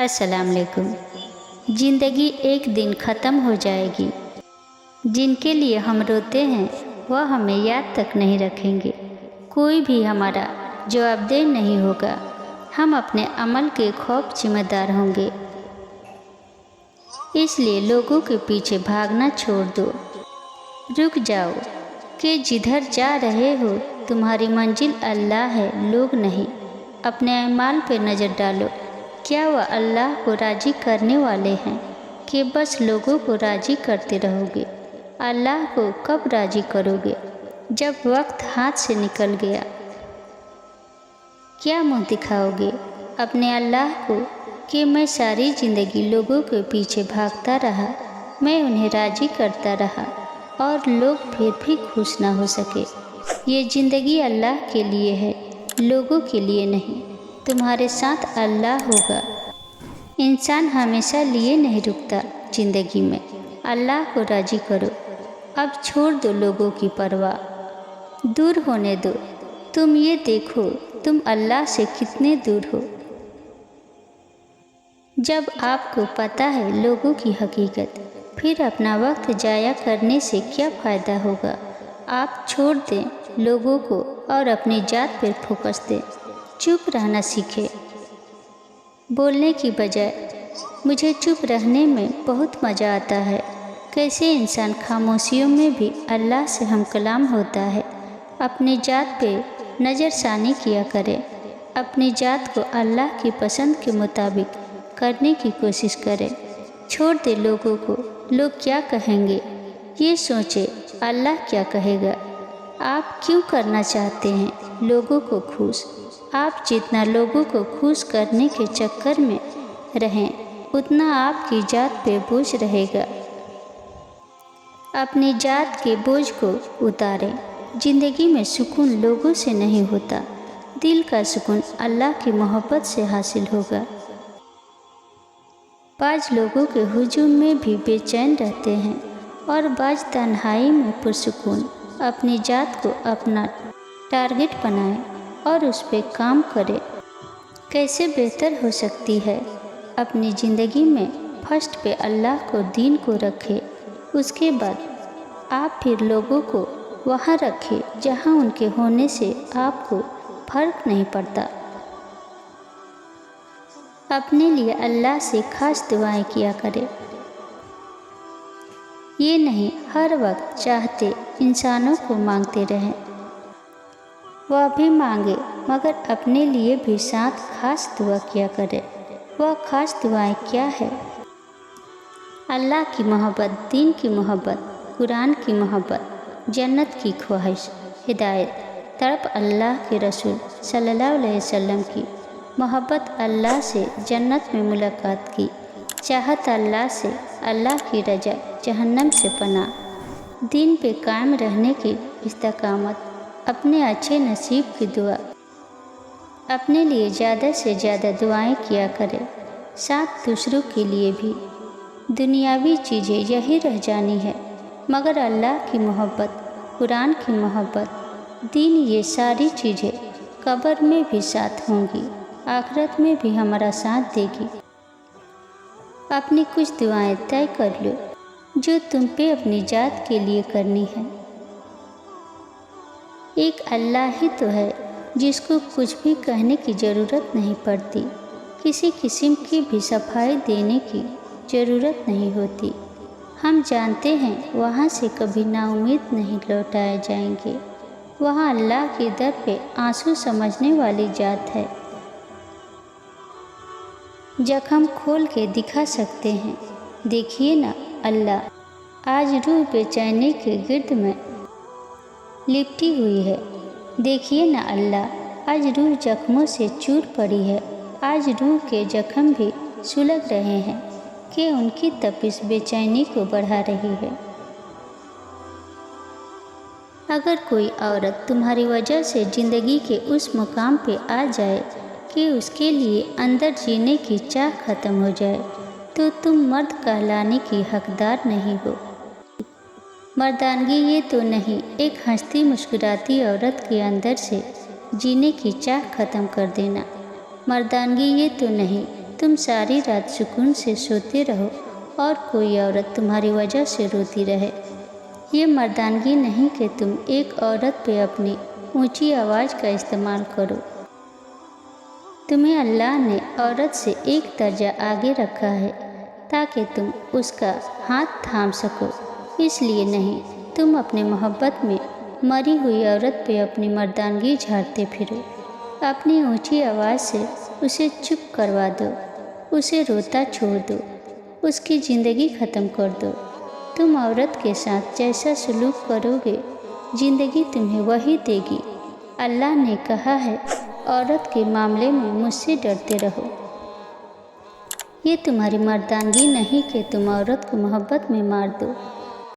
अस्सलाम वालेकुम। ज़िंदगी एक दिन ख़त्म हो जाएगी। जिनके लिए हम रोते हैं वह हमें याद तक नहीं रखेंगे। कोई भी हमारा जवाबदेह नहीं होगा। हम अपने अमल के खौफ जिम्मेदार होंगे। इसलिए लोगों के पीछे भागना छोड़ दो। रुक जाओ कि जिधर जा रहे हो तुम्हारी मंजिल अल्लाह है, लोग नहीं। अपने अमाल पे नज़र डालो। क्या वह अल्लाह को राज़ी करने वाले हैं कि बस लोगों को राज़ी करते रहोगे? अल्लाह को कब राज़ी करोगे? जब वक्त हाथ से निकल गया। क्या मुँह दिखाओगे अपने अल्लाह को कि मैं सारी ज़िंदगी लोगों के पीछे भागता रहा, मैं उन्हें राज़ी करता रहा और लोग फिर भी खुश ना हो सके। ये ज़िंदगी अल्लाह के लिए है, लोगों के लिए नहीं। तुम्हारे साथ अल्लाह होगा। इंसान हमेशा लिए नहीं रुकता ज़िंदगी में। अल्लाह को राज़ी करो। अब छोड़ दो लोगों की परवाह, दूर होने दो। तुम ये देखो तुम अल्लाह से कितने दूर हो। जब आपको पता है लोगों की हकीकत, फिर अपना वक्त जाया करने से क्या फ़ायदा होगा? आप छोड़ दें लोगों को और अपनी जात पर फोकस दें। चुप रहना सीखें। बोलने की बजाय मुझे चुप रहने में बहुत मज़ा आता है। कैसे इंसान खामोशियों में भी अल्लाह से हम कलाम होता है। अपनी जात पे नज़रसानी किया करें। अपनी जात को अल्लाह की पसंद के मुताबिक करने की कोशिश करें। छोड़ दे लोगों को, लोग क्या कहेंगे ये सोचें, अल्लाह क्या कहेगा। आप क्यों करना चाहते हैं लोगों को खुश? आप जितना लोगों को खुश करने के चक्कर में रहें, उतना आपकी जात पे बोझ रहेगा। अपनी जात के बोझ को उतारें। ज़िंदगी में सुकून लोगों से नहीं होता, दिल का सुकून अल्लाह की मोहब्बत से हासिल होगा। बाज़ लोगों के हुजूम में भी बेचैन रहते हैं और बाज़ तन्हाई में पुरसुकून। अपनी जात को अपना टारगेट बनाएं और उस पर काम करें। कैसे बेहतर हो सकती है? अपनी ज़िंदगी में फर्स्ट पे अल्लाह को, दीन को रखें। उसके बाद आप फिर लोगों को वहाँ रखें जहाँ उनके होने से आपको फ़र्क नहीं पड़ता। अपने लिए अल्लाह से ख़ास दुआएं किया करें। ये नहीं हर वक्त चाहते इंसानों को मांगते रहें। वह भी मांगे मगर अपने लिए भी साथ खास दुआ किया करे। वह खास दुआएं क्या है? अल्लाह की मोहब्बत, दीन की मोहब्बत, कुरान की मोहब्बत, जन्नत की ख्वाहिश, हिदायत, तड़प अल्लाह के रसूल सल्लल्लाहु अलैहि वसल्लम की, मोहब्बत अल्लाह से, जन्नत में मुलाकात की, चाहत अल्लाह से, अल्लाह की रजा, जहन्नम से पनाह, दीन पे कायम रहने की इस्तकामत, अपने अच्छे नसीब की दुआ। अपने लिए ज़्यादा से ज़्यादा दुआएं किया करें, साथ दूसरों के लिए भी। दुनियावी चीज़ें यही रह जानी है मगर अल्लाह की मोहब्बत, कुरान की मोहब्बत, दीन, ये सारी चीज़ें कब्र में भी साथ होंगी, आखिरत में भी हमारा साथ देगी। अपनी कुछ दुआएं तय कर लो जो तुम पे अपनी जात के लिए करनी है। एक अल्लाह ही तो है जिसको कुछ भी कहने की ज़रूरत नहीं पड़ती, किसी किस्म की भी सफाई देने की ज़रूरत नहीं होती। हम जानते हैं वहाँ से कभी नाउम्मीद नहीं लौटाए जाएंगे। वहाँ अल्लाह के दर पे आंसू समझने वाली जात है। जख्म खोल के दिखा सकते हैं। देखिए ना अल्लाह आज रूह बेचैनी के गिर्द में लिपटी हुई है। देखिए ना अल्लाह आज रूह जख्मों से चूर पड़ी है। आज रूह के जख्म भी सुलग रहे हैं कि उनकी तपिश बेचैनी को बढ़ा रही है। अगर कोई औरत तुम्हारी वजह से ज़िंदगी के उस मुकाम पे आ जाए कि उसके लिए अंदर जीने की चाह ख़त्म हो जाए, तो तुम मर्द कहलाने की हकदार नहीं हो। मर्दानगी ये तो नहीं एक हंसती मुस्कुराती औरत के अंदर से जीने की चाह ख़त्म कर देना। मर्दानगी ये तो नहीं तुम सारी रात सुकून से सोते रहो और कोई औरत तुम्हारी वजह से रोती रहे। ये मर्दानगी नहीं कि तुम एक औरत पे अपनी ऊंची आवाज़ का इस्तेमाल करो। तुम्हें अल्लाह ने औरत से एक दर्जा आगे रखा है ताकि तुम उसका हाथ थाम सको, इसलिए नहीं तुम अपने मोहब्बत में मरी हुई औरत पे अपनी मर्दानगी झाड़ते फिरो। अपनी ऊंची आवाज़ से उसे चुप करवा दो, उसे रोता छोड़ दो, उसकी ज़िंदगी ख़त्म कर दो। तुम औरत के साथ जैसा सलूक करोगे ज़िंदगी तुम्हें वही देगी। अल्लाह ने कहा है, औरत के मामले में मुझसे डरते रहो। ये तुम्हारी मर्दानगी नहीं कि तुम औरत को मोहब्बत में मार दो।